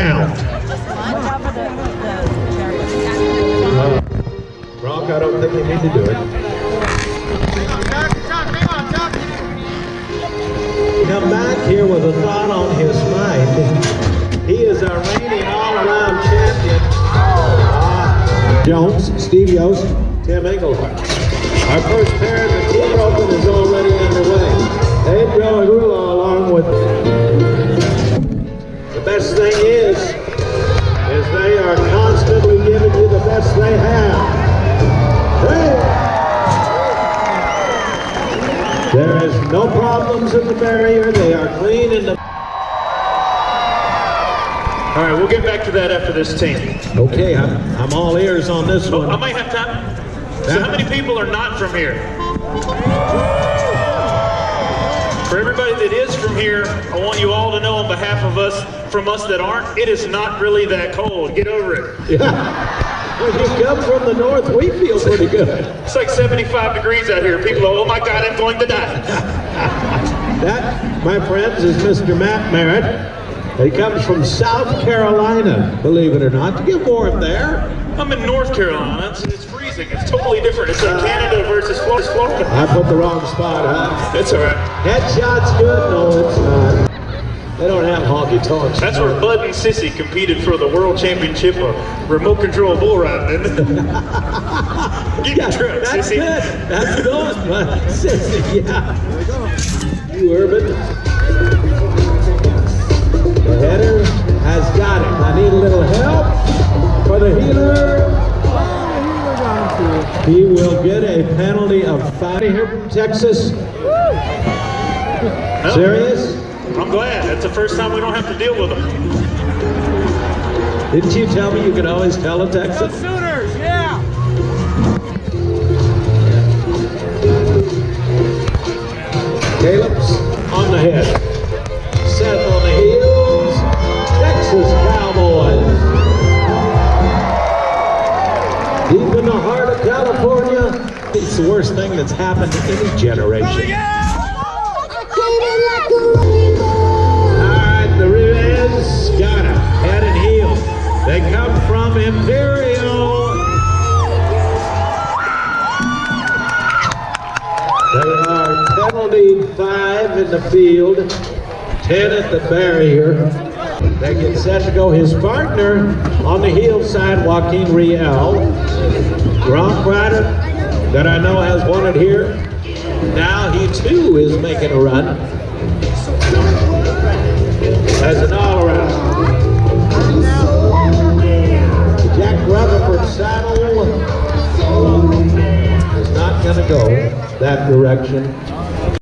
count. Brock, I don't think they need to do it. Come back here with a thought on his mind. He is our reigning all-around champion. Jones, Steve Yost, Tim Engelhardt. Our first pair in the team open is already underway. Pedro Agula along with the best thing is they are constantly giving you the best they have. There is no problems in the barrier. They are clean in the... All right, we'll get back to that after this team. Okay, I'm all ears on this one. I might have time. So how many people are not from here? For everybody that is from here, I want you all to know on behalf of us, from us that aren't, it is not really that cold. Get over it. Yeah. When you come from the north, we feel pretty good. It's like 75 degrees out here. People are, oh my God, I'm going to die. That, my friends, is Mr. Matt Merritt. He comes from South Carolina, believe it or not. To get warm there. I'm in North Carolina. It's freezing. It's totally different. It's like Canada versus Florida. I put the wrong spot, huh? It's all right. Headshot's good? No, it's not. They don't have honky-tonks. That's where Bud and Sissy competed for the World Championship of remote control bull riding, didn't it? Get your truck, That's Sissy. good. That's good, Bud. Sissy, yeah. You, Urban. The header has got it. I need a little help for the healer. He will get a penalty of 5 here from Texas. No. Serious? I'm glad. That's the first time we don't have to deal with them. Didn't you tell me you could always tell a Texan? Sooners, yeah! Caleb's on the head. Seth on the heels. Texas Cowboys. Deep in the heart of California. It's the worst thing that's happened to any generation. Alright, the Rivers got it. Head and heel. They come from Imperial. They are penalty 5 in the field, 10 at the barrier. They get set to go. His partner on the heel side, Joaquin Riel. Gronk rider that I know has won it here. Now he too is making a run as an all-around. Jack Rutherford saddle is not going to go that direction.